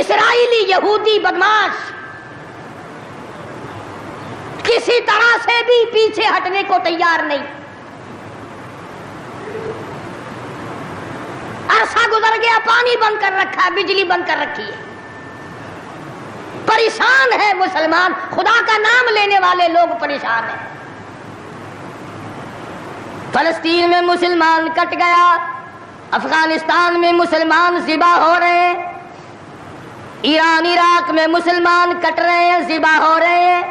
اسرائیلی یہودی بدماش کسی طرح سے بھی پیچھے ہٹنے کو تیار نہیں. عرصہ گزر گیا، پانی بند کر رکھا ہے، بجلی بند کر رکھی ہے، پریشان ہے مسلمان، خدا کا نام لینے والے لوگ پریشان ہیں. فلسطین میں مسلمان کٹ گیا، افغانستان میں مسلمان ذبح ہو رہے ہیں، ایران عراق میں مسلمان کٹ رہے ہیں، ذبح ہو رہے ہیں.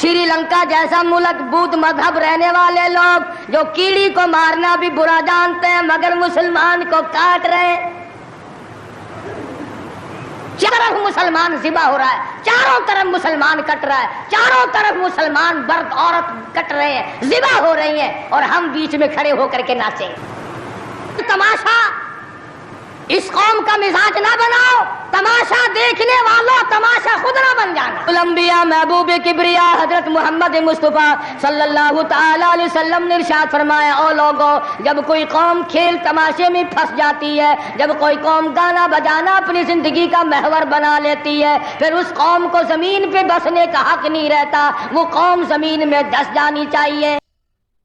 سری لنکا جیسا ملک بدھ مذہب رہنے والے لوگ جو کیڑی کو مارنا بھی برا جانتے ہیں مگر مسلمان کو کاٹ رہے ہیں. چاروں طرف مسلمان ذبح ہو رہا ہے، چاروں طرف مسلمان کٹ رہا ہے، چاروں طرف مسلمان مرد عورت کٹ رہے ہیں، ذبح ہو رہی ہیں، اور ہم بیچ میں کھڑے ہو کر کے ناچیں. تماشا اس قوم کا مزاج نہ بناؤ، تماشا دیکھنے والوں تماشا خود نہ بن جانا. الانبیاء محبوب کبریا حضرت محمد مصطفیٰ صلی اللہ تعالی علیہ وسلم نے ارشاد فرمایا، او لوگو، جب کوئی قوم کھیل تماشے میں پھنس جاتی ہے، جب کوئی قوم گانا بجانا اپنی زندگی کا محور بنا لیتی ہے، پھر اس قوم کو زمین پہ بسنے کا حق نہیں رہتا، وہ قوم زمین میں دس جانی چاہیے.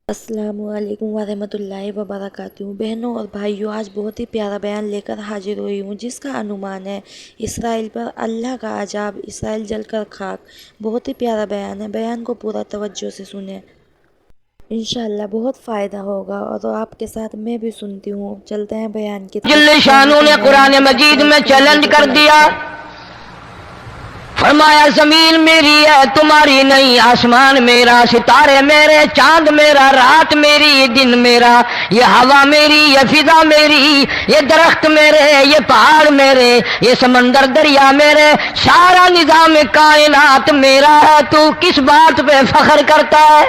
السلام علیکم ورحمۃ اللہ وبرکاتہ. بہنوں اور بھائیوں، آج بہت ہی پیارا بیان لے کر حاضر ہوئی ہوں جس کا عنوان ہے اسرائیل پر اللہ کا عذاب، اسرائیل جل کر خاک. بہت ہی پیارا بیان ہے، بیان کو پورا توجہ سے سنیں، انشاءاللہ بہت فائدہ ہوگا. اور آپ کے ساتھ میں بھی سنتی ہوں. چلتے ہیں بیان کی طرف. جل شانوں نے قرآن مجید میں چیلنج کر دیا، فرمایا زمین میری ہے تمہاری نہیں، آسمان میرا، ستارے میرے، چاند میرا، رات میری، یہ دن میرا، یہ ہوا میری، یہ فضا میری، یہ درخت میرے، یہ پہاڑ میرے، یہ سمندر دریا میرے، سارا نظام کائنات میرا ہے. تو کس بات پہ فخر کرتا ہے؟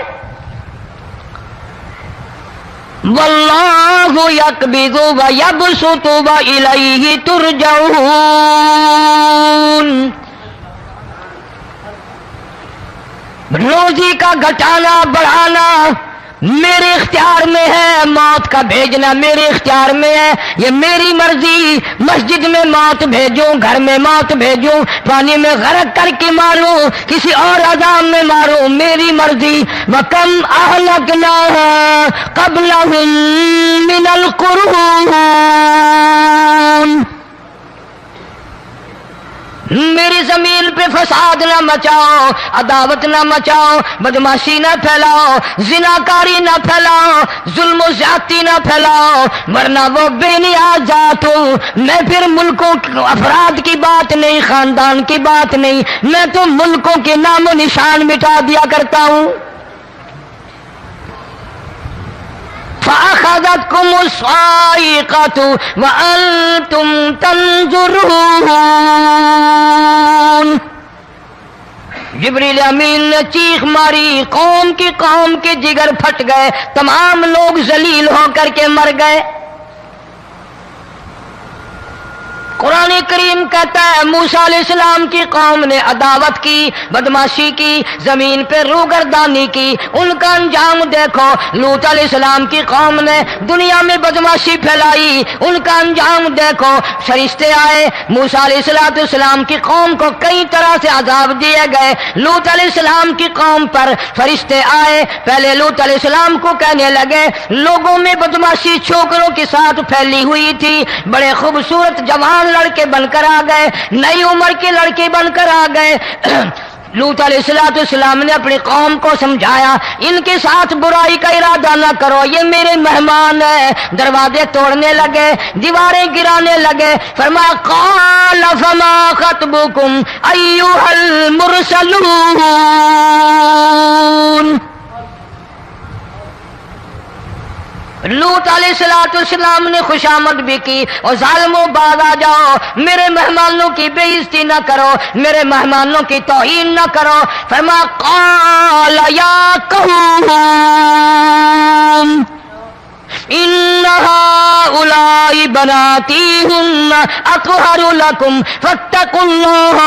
واللہ یقبض و یبسط و الیہ ترجعون. روزی کا گھٹانا بڑھانا میرے اختیار میں ہے، موت کا بھیجنا میرے اختیار میں ہے، یہ میری مرضی. مسجد میں موت بھیجوں، گھر میں موت بھیجوں، پانی میں غرق کر کے ماروں، کسی اور عذاب میں ماروں، میری مرضی. وَكَمْ أَهْلَكْنَا قَبْلَهُمْ مِنَ الْقُرُونِ. میری زمین پہ فساد نہ مچاؤ، عداوت نہ مچاؤ، بدماشی نہ پھیلاؤ، زناکاری نہ پھیلاؤ، ظلم و زیادتی نہ پھیلاؤ، ورنہ وہ بے نیاز ذات ہوں. میں پھر ملکوں افراد کی بات نہیں، خاندان کی بات نہیں، میں تو ملکوں کے نام و نشان مٹا دیا کرتا ہوں. فَأَخَذَتْكُمُ الصَّاعِقَةُ وَأَنْتُمْ تَنْظُرُونَ. جبریل امین نے چیخ ماری، قوم کے جگر پھٹ گئے، تمام لوگ ذلیل ہو کر کے مر گئے. قرآن کریم کہتا ہے موسیٰ علیہ السلام کی قوم نے عداوت کی، بدماشی کی، زمین پہ روگردانی کی. ان کا انجام دیکھو. لوط علیہ السلام کی قوم نے دنیا میں بدماشی پھیلائی، ان کا انجام دیکھو. فرشتے آئے، موسیٰ علیہ السلام کی قوم کو کئی طرح سے عذاب دیے گئے. لوط علیہ السلام کی قوم پر فرشتے آئے، پہلے لوط علیہ السلام کو کہنے لگے، لوگوں میں بدماشی چھوکروں کے ساتھ پھیلی ہوئی تھی، بڑے خوبصورت جوان لڑکے بن کر آ گئے، نئی عمر کے لڑکے بن کر آ گئے. لوط علیہ السلام نے اپنی قوم کو سمجھایا، ان کے ساتھ برائی کا ارادہ نہ کرو، یہ میرے مہمان ہیں. دروازے توڑنے لگے، دیواریں گرانے لگے. فرمایا قال فما خطبکم ایھا المرسلون. لوط علیہ السلام نے خوشامد بھی کی، اور ظالموں باز آ جاؤ، میرے مہمانوں کی بے عزتی نہ کرو، میرے مہمانوں کی توہین نہ کرو. فرمایا قال یا قوم ان هؤلاء بناتی ہن اطہر لکم فاتقوا اللہ.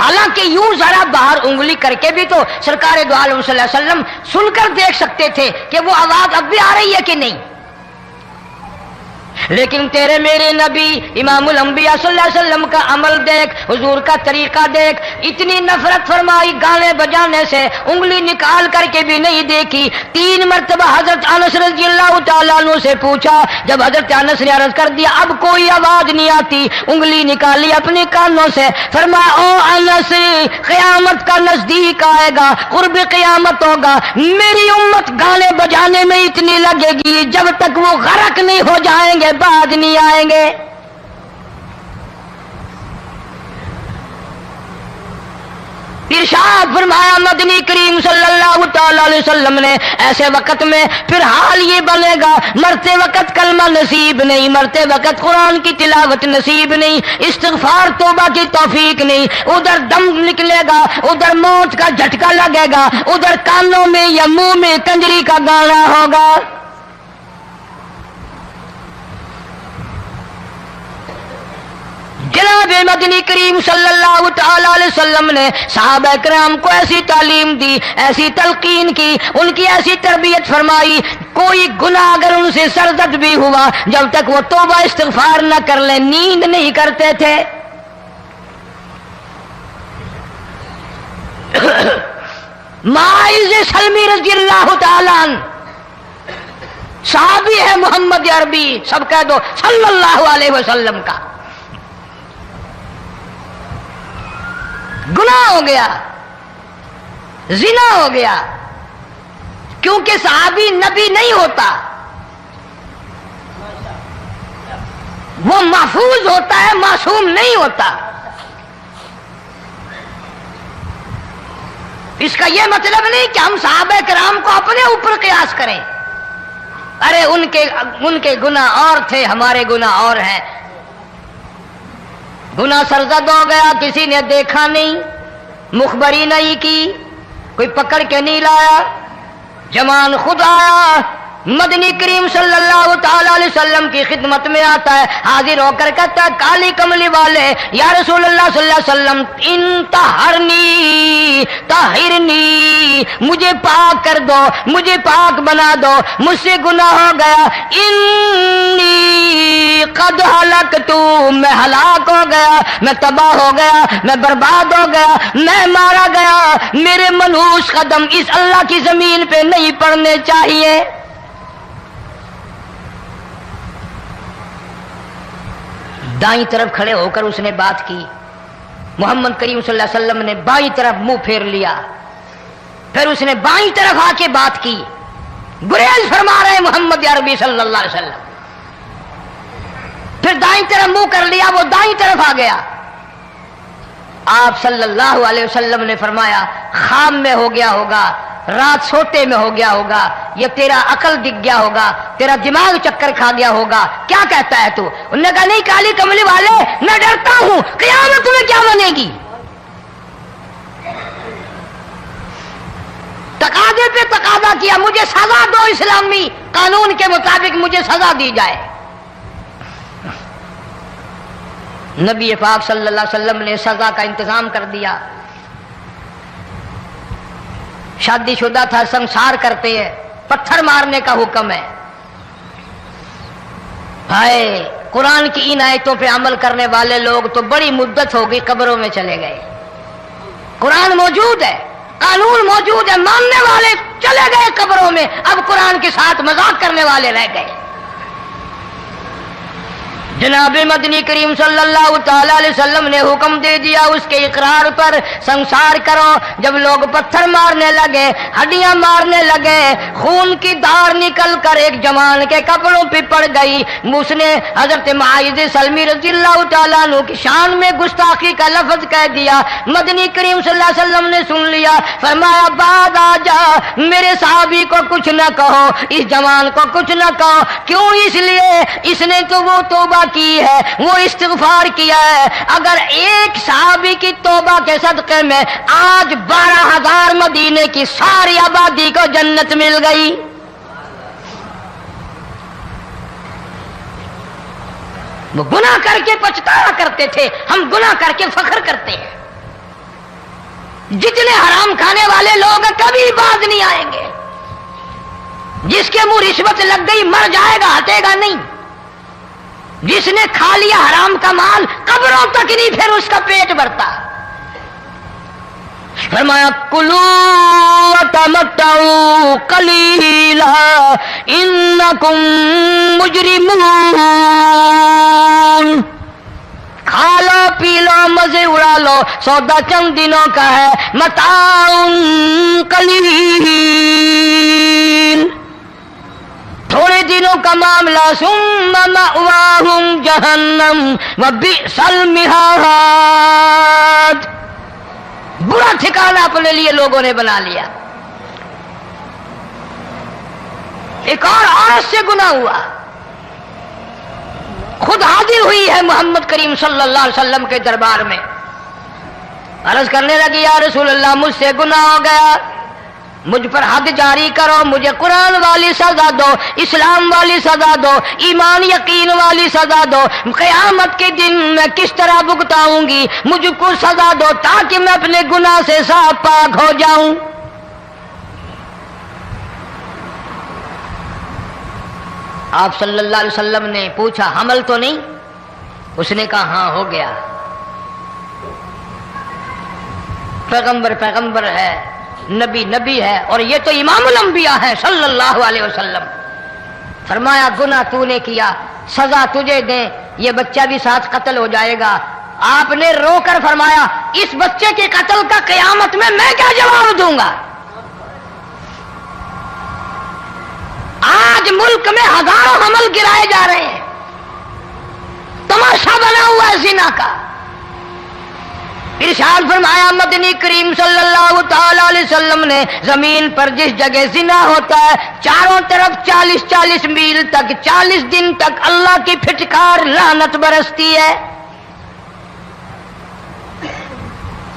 حالانکہ یوں ذرا باہر انگلی کر کے بھی تو سرکار دو عالم صلی اللہ علیہ وسلم سن کر دیکھ سکتے تھے کہ وہ آواز اب بھی آ رہی ہے کہ نہیں. لیکن تیرے میرے نبی امام الانبیاء صلی اللہ علیہ وسلم کا عمل دیکھ، حضور کا طریقہ دیکھ، اتنی نفرت فرمائی گانے بجانے سے، انگلی نکال کر کے بھی نہیں دیکھی. 3 مرتبہ حضرت انس رضی اللہ تعالیٰ عنہ سے پوچھا، جب حضرت انس نے عرض کر دیا اب کوئی آواز نہیں آتی، انگلی نکالی اپنے کانوں سے، فرمایا او انس، قیامت کا نزدیک آئے گا، قرب قیامت ہوگا، میری امت گانے بجانے میں اتنی لگے گی جب تک وہ غرق نہیں ہو جائیں گے بعد نہیں آئیں گے. ارشاد فرمایا مدنی کریم صلی اللہ تعالی علیہ وسلم نے ایسے وقت میں پھر حال یہ بنے گا، مرتے وقت کلمہ نصیب نہیں، مرتے وقت قرآن کی تلاوت نصیب نہیں، استغفار توبہ کی توفیق نہیں، ادھر دم نکلے گا، ادھر موت کا جھٹکا لگے گا، ادھر کانوں میں یا منہ میں کنجری کا گانا ہوگا. جناب مدنی کریم صلی اللہ تعالی علیہ وسلم نے صحابہ کرام کو ایسی تعلیم دی، ایسی تلقین کی، ان کی ایسی تربیت فرمائی، کوئی گناہ اگر ان سے سرزد بھی ہوا جب تک وہ توبہ استغفار نہ کر لیں نیند نہیں کرتے تھے. معاذ سلمی رضی اللہ تعالیٰ عنہ صحابی ہے محمد عربی، سب کہہ دو صلی اللہ علیہ وسلم کا. گناہ ہو گیا، زنا ہو گیا، کیونکہ صحابی نبی نہیں ہوتا، وہ محفوظ ہوتا ہے، معصوم نہیں ہوتا. اس کا یہ مطلب نہیں کہ ہم صحابہ کرام کو اپنے اوپر قیاس کریں. ارے ان کے گناہ اور تھے، ہمارے گناہ اور ہیں. گناہ سرزد ہو گیا، کسی نے دیکھا نہیں، مخبری نہیں کی، کوئی پکڑ کے نہیں لایا، جمان خود آیا، مدنی کریم صلی اللہ تعالی علیہ وسلم کی خدمت میں آتا ہے، حاضر ہو کر کہتا ہے کالی کملی والے یا رسول اللہ صلی اللہ علیہ وسلم انتہرنی طہرنی، مجھے پاک کر دو، مجھے پاک بنا دو، مجھ سے گناہ ہو گیا، انی قد ہلکت، میں ہلاک ہو گیا، میں تباہ ہو گیا، میں برباد ہو گیا، میں مارا گیا، میرے منحوس قدم اس اللہ کی زمین پہ نہیں پڑنے چاہیے. دائیں طرف کھڑے ہو کر اس نے بات کی، محمد کریم صلی اللہ علیہ وسلم نے بائیں طرف منہ پھیر لیا، پھر اس نے بائیں طرف آ کے بات کی. گریز فرما رہے محمد عربی صلی اللہ علیہ وسلم، پھر دائیں طرف منہ کر لیا، وہ دائیں طرف آ گیا. آپ صلی اللہ علیہ وسلم نے فرمایا خام میں ہو گیا ہوگا، رات سوتے میں ہو گیا ہوگا، یہ تیرا عقل دکھ گیا ہوگا، تیرا دماغ چکر کھا گیا ہوگا، کیا کہتا ہے تو؟ انہوں نے کہا نہیں کالی کملی والے، میں ڈرتا ہوں قیامت میں کیا بنے گی. تقاضے پہ تقاضا کیا، مجھے سزا دو، اسلامی قانون کے مطابق مجھے سزا دی جائے. نبی پاک صلی اللہ علیہ وسلم نے سزا کا انتظام کر دیا. شادی شدہ تھا، سنسار کرتے ہیں، پتھر مارنے کا حکم ہے. ہائے قرآن کی ان آیتوں پہ عمل کرنے والے لوگ تو بڑی مدت ہو گئی قبروں میں چلے گئے. قرآن موجود ہے، قانون موجود ہے، ماننے والے چلے گئے قبروں میں، اب قرآن کے ساتھ مذاق کرنے والے رہ گئے. جناب مدنی کریم صلی اللہ تعالی علیہ وسلم نے حکم دے دیا اس کے اقرار پر سنسار کرو. جب لوگ پتھر مارنے لگے، ہڈیاں مارنے لگے، خون کی دھار نکل کر ایک جوان کے کپڑوں پہ پڑ گئی، اس نے حضرت معاذ سلمی رضی اللہ تعالیٰ عنہ کی شان میں گستاخی کا لفظ کہہ دیا. مدنی کریم صلی اللہ علیہ وسلم نے سن لیا، فرمایا بعد آ جا، میرے صحابی کو کچھ نہ کہو، اس جوان کو کچھ نہ کہو. کیوں؟ اس لیے اس نے تو وہ توبہ کی ہے، وہ استغفار کیا ہے. اگر ایک صحابی کی توبہ کے صدقے میں آج 12,000 مدینے کی ساری آبادی کو جنت مل گئی. وہ گناہ کر کے پچھتایا کرتے تھے، ہم گناہ کر کے فخر کرتے ہیں. جتنے حرام کھانے والے لوگ کبھی باز نہیں آئیں گے. جس کے منہ رشوت لگ گئی مر جائے گا, ہٹے گا نہیں. جس نے کھا لیا حرام کا مال قبروں تک نہیں پھر اس کا پیٹ بھرتا. فرمایا کلو وتمتعوا قلیلا انکم مجرمون. کھا لو پی لو مزے اڑا لو, سودا چند دنوں کا ہے. متاع قلیل, تھوڑے دنوں کا معاملہ. ثم مأواہم جہنم وبئس المہاد. برا ٹھکانہ اپنے لیے لوگوں نے بنا لیا. ایک اور عورت سے گناہ ہوا, خود حاضر ہوئی ہے محمد کریم صلی اللہ علیہ وسلم کے دربار میں. عرض کرنے لگی یا رسول اللہ مجھ سے گناہ ہو گیا, مجھ پر حد جاری کرو, مجھے قرآن والی سزا دو, اسلام والی سزا دو, ایمان یقین والی سزا دو. قیامت کے دن میں کس طرح بھگتاؤں گی, مجھ کو سزا دو تاکہ میں اپنے گناہ سے صاف پاک ہو جاؤں. آپ صلی اللہ علیہ وسلم نے پوچھا حمل تو نہیں؟ اس نے کہا ہاں ہو گیا. پیغمبر ہے, نبی ہے, اور یہ تو امام الانبیاء ہے صلی اللہ علیہ وسلم. فرمایا گناہ تو نے کیا, سزا تجھے دیں, یہ بچہ بھی ساتھ قتل ہو جائے گا. آپ نے رو کر فرمایا اس بچے کے قتل کا قیامت میں کیا جواب دوں گا؟ آج ملک میں ہزاروں حمل گرائے جا رہے ہیں, تماشا بنا ہوا ہے زنا کا. ارشاد فرمایا مدنی کریم صلی اللہ تعالی علیہ وسلم نے زمین پر جس جگہ زنا ہوتا ہے چاروں طرف 40 میل تک 40 دن تک اللہ کی پھٹکار لعنت برستی ہے.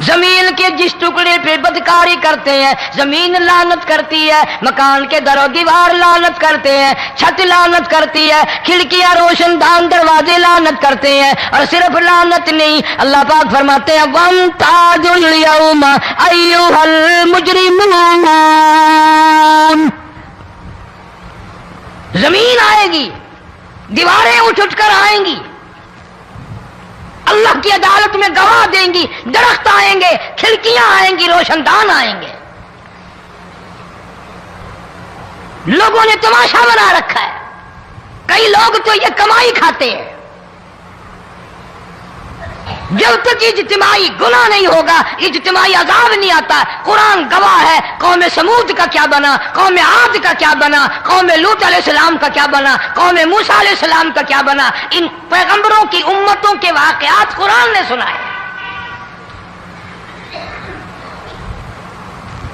زمین کے جس ٹکڑے پہ بدکاری کرتے ہیں زمین لعنت کرتی ہے, مکان کے در و دیوار لعنت کرتے ہیں, چھت لعنت کرتی ہے, کھڑکیاں روشن دان دروازے لعنت کرتے ہیں. اور صرف لعنت نہیں, اللہ پاک فرماتے ہیں وَامْتَازُوا الْيَوْمَ أَيُّهَا الْمُجْرِمُونَ. زمین آئے گی, دیواریں اٹھ کر آئیں گی, اللہ کی عدالت میں گواہ دیں گی, درخت آئیں گے, کھڑکیاں آئیں گی, روشن دان آئیں گے. لوگوں نے تماشا بنا رکھا ہے. کئی لوگ تو یہ کمائی کھاتے ہیں. جب تک اجتماعی گناہ نہیں ہوگا اجتماعی عذاب نہیں آتا. قرآن گواہ ہے, قوم سمود کا کیا بنا, قوم عاد کا کیا بنا, قوم لوط علیہ السلام کا کیا بنا, قوم موسیٰ علیہ السلام کا کیا بنا. ان پیغمبروں کی امتوں کے واقعات قرآن نے سنائے.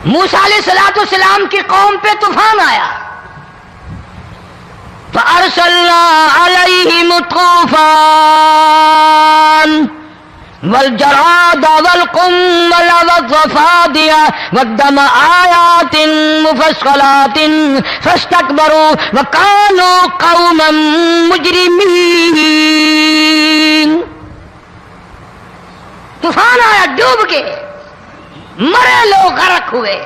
موسیٰ علیہ السلام کی قوم پہ طوفان آیا, فَأَرْسَلْنَا عَلَيْهِمُ الطُّوفَانَ والجراد والقمل والضفادع والدم آيات مفصلات فاستكبروا وكانوا قوما مجرمين. طوفان آیا, ڈوب کے مرے لوگ غرق ہوئے.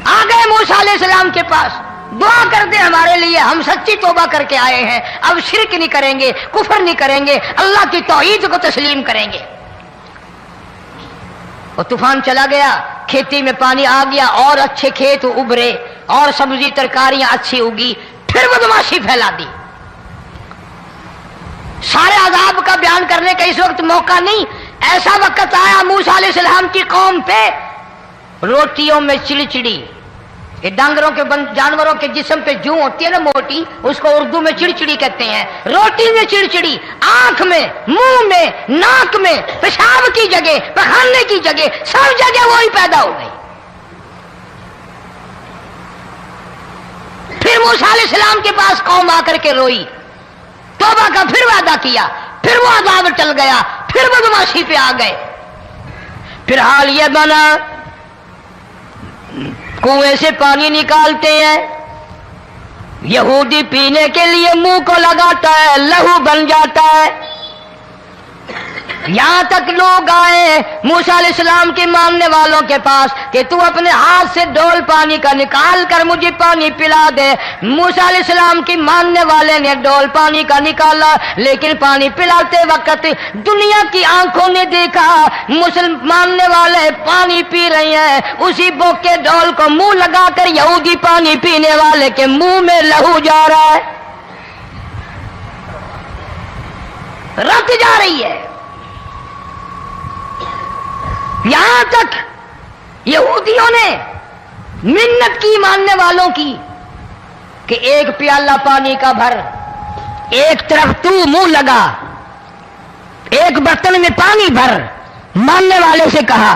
آ گئے موسیٰ علیہ السلام کے پاس, دعا کر دے ہمارے لیے, ہم سچی توبہ کر کے آئے ہیں, اب شرک نہیں کریں گے, کفر نہیں کریں گے, اللہ کی توحید کو تسلیم کریں گے. وہ طوفان چلا گیا, کھیتی میں پانی آ گیا, اور اچھے کھیت ابھرے, اور سبزی ترکاریاں اچھی اگی. پھر بدماشی پھیلا دی. سارے عذاب کا بیان کرنے کا اس وقت موقع نہیں. ایسا وقت آیا موسیٰ علیہ السلام کی قوم پہ روٹیوں میں چڑچڑی. یہ ڈانگروں کے جانوروں کے جسم پہ جوں ہوتی ہے نا موٹی, اس کو اردو میں چڑچڑی کہتے ہیں. روٹی میں چڑچڑی, آنکھ میں, منہ میں, ناک میں, پیشاب کی جگہ, پخانے کی جگہ, سب جگہ وہی پیدا ہو گئی. پھر موسیٰ علیہ السلام کے پاس قوم آ کر کے روئی, توبہ کا پھر وعدہ کیا, پھر وہ عذاب ٹل گیا, پھر بدماشی پہ آ گئے. پھر حال یہ بنا کنویں سے پانی نکالتے ہیں, یہودی پینے کے لیے منہ کو لگاتا ہے, لہو بن جاتا ہے. یہاں تک لوگ آئے موسیٰ علیہ السلام کے ماننے والوں کے پاس کہ تو اپنے ہاتھ سے ڈول پانی کا نکال کر مجھے پانی پلا دے. موسیٰ علیہ السلام کی ماننے والے نے ڈول پانی کا نکالا، لیکن پانی پلاتے وقت دنیا کی آنکھوں نے دیکھا ماننے والے پانی پی رہے ہیں، اسی بوک کے ڈول کو منہ لگا کر یہودی پانی پینے والے کے منہ میں لہو جا رہا ہے، رت جا رہی ہے. یہاں تک یہودیوں نے منت کی ماننے والوں کی کہ ایک پیالہ پانی کا بھر، ایک طرف تو منہ لگا، ایک برتن میں پانی بھر. ماننے والے سے کہا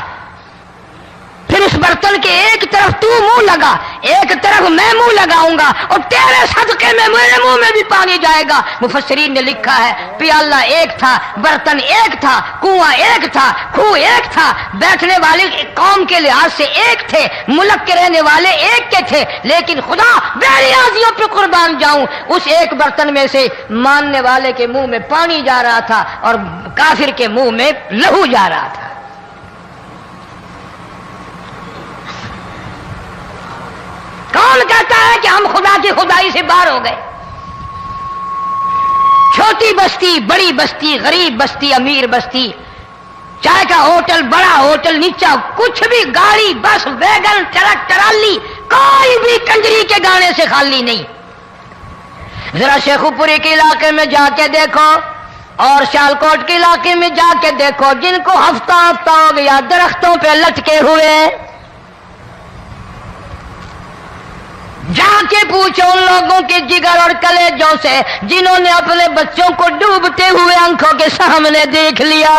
پھر اس برتن کے ایک طرف تو منہ لگا، ایک طرف میں منہ لگاؤں گا اور تیرے صدقے میں میرے منہ میں بھی پانی جائے گا. مفسرین نے لکھا ہے پیالہ ایک تھا، برتن ایک تھا، کنواں ایک تھا، کھو ایک تھا، بیٹھنے والے قوم کے لحاظ سے ایک تھے، ملک کے رہنے والے ایک کے تھے، لیکن خدا بے نیازیوں پہ قربان جاؤں اس ایک برتن میں سے ماننے والے کے منہ میں پانی جا رہا تھا اور کافر کے منہ میں لہو جا رہا تھا. کون کہتا ہے کہ ہم خدا کی خدائی سے باہر ہو گئے؟ چھوٹی بستی، بڑی بستی، غریب بستی، امیر بستی، چائے کا ہوٹل، بڑا ہوٹل، نیچا کچھ بھی، گاڑی، بس، ویگن، ٹرک، ٹرالی، کوئی بھی کنجری کے گانے سے خالی نہیں. ذرا شیخو پوری کے علاقے میں جا کے دیکھو اور سیالکوٹ کے علاقے میں جا کے دیکھو، جن کو ہفتہ ہفتہ ہو گیا درختوں پہ لٹکے ہوئے، جا کے پوچھو ان لوگوں کے جگر اور کلیجوں سے جنہوں نے اپنے بچوں کو ڈوبتے ہوئے آنکھوں کے سامنے دیکھ لیا.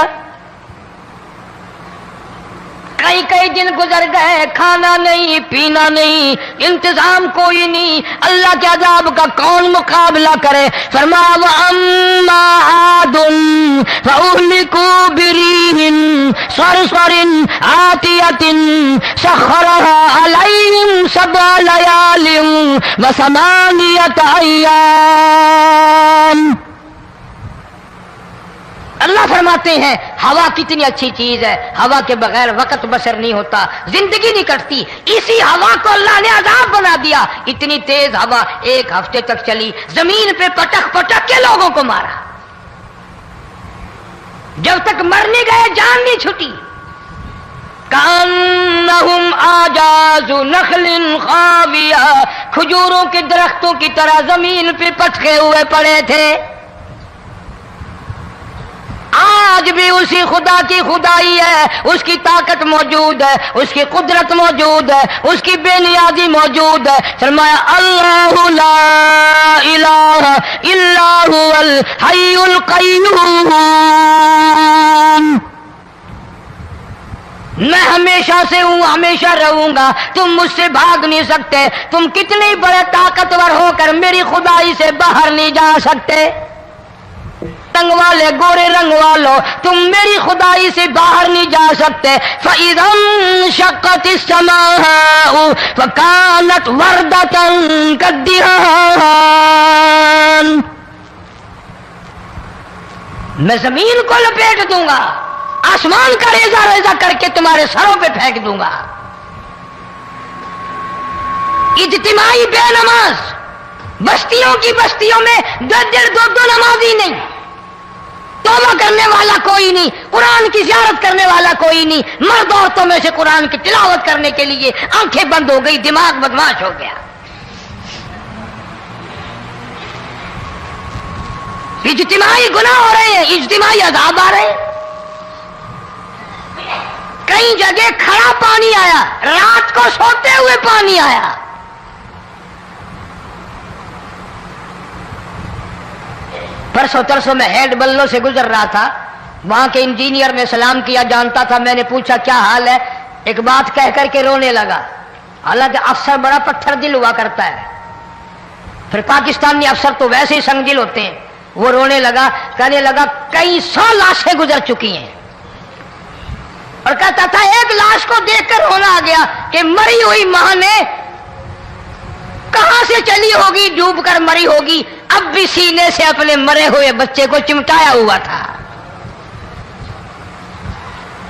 کئی کئی دن گزر گئے، کھانا نہیں، پینا نہیں، انتظام کوئی نہیں، اللہ کے عذاب کا کون مقابلہ کرے؟ فرمایا وَأَمَّا عَادٌ فَأُهْلِكُوا بِرِيحٍ صَرْصَرٍ عَاتِيَةٍ سَخَّرَهَا عَلَيْهِمْ 7 لَيَالٍ و8 أَيَّامٍ. اللہ فرماتے ہیں ہوا کتنی اچھی چیز ہے، ہوا کے بغیر وقت بسر نہیں ہوتا، زندگی نہیں کٹتی. اسی ہوا کو اللہ نے عذاب بنا دیا. اتنی تیز ہوا 1 ہفتے تک چلی، زمین پہ پٹک پٹک کے لوگوں کو مارا، جب تک مر نہیں گئے جان نہیں چھٹی. کأنہم اعجاز نخل خاویہ، کھجوروں کے درختوں کی طرح زمین پہ پٹکے ہوئے پڑے تھے. آج بھی اسی خدا کی خدائی ہے، اس کی طاقت موجود ہے، اس کی قدرت موجود ہے، اس کی بے نیازی موجود ہے. فرمایا اللہ لا الہ الا هو الحی القیوم. میں ہمیشہ سے ہوں، ہمیشہ رہوں گا، تم مجھ سے بھاگ نہیں سکتے. تم کتنے بڑے طاقتور ہو کر میری خدائی سے باہر نہیں جا سکتے. رنگ والے، گورے رنگ والو، تم میری خدائی سے باہر نہیں جا سکتے. فَإِذَا انشَقَّتِ السَّمَاءُ فَكَانَتْ وَرْدَةً كَالدِّهَانِ. میں زمین کو لپیٹ دوں گا، آسمان کا ریزہ ریزہ کر کے تمہارے سروں پہ پھینک دوں گا. اجتماعی بے نماز، بستیوں کی بستیوں میں 2 نمازی نہیں، توبہ کرنے والا کوئی نہیں، قرآن کی زیارت کرنے والا کوئی نہیں. مرد عورتوں میں سے قرآن کی تلاوت کرنے کے لیے آنکھیں بند ہو گئی، دماغ بدماش ہو گیا. اجتماعی گناہ ہو رہے ہیں، اجتماعی عذاب آ رہے ہیں. کئی جگہ کھڑا پانی آیا، رات کو سوتے ہوئے پانی آیا. پرسوں ترسوں میں ہیڈ بلنوں سے گزر رہا تھا، وہاں کے انجینئر نے سلام کیا، جانتا تھا. میں نے پوچھا کیا حال ہے؟ ایک بات کہہ کر کے رونے لگا. حالانکہ افسر بڑا پتھر دل ہوا کرتا ہے، پھر پاکستانی افسر تو ویسے ہی سنگ دل ہوتے ہیں. وہ رونے لگا، کہنے لگا کئی 100 لاشیں گزر چکی ہیں، اور کہتا تھا ایک لاش کو دیکھ کر رونا آ گیا کہ مری ہوئی ماں نے کہاں سے چلی ہوگی، ڈوب کر مری ہوگی، اب بھی سینے سے اپنے مرے ہوئے بچے کو چمٹایا ہوا تھا.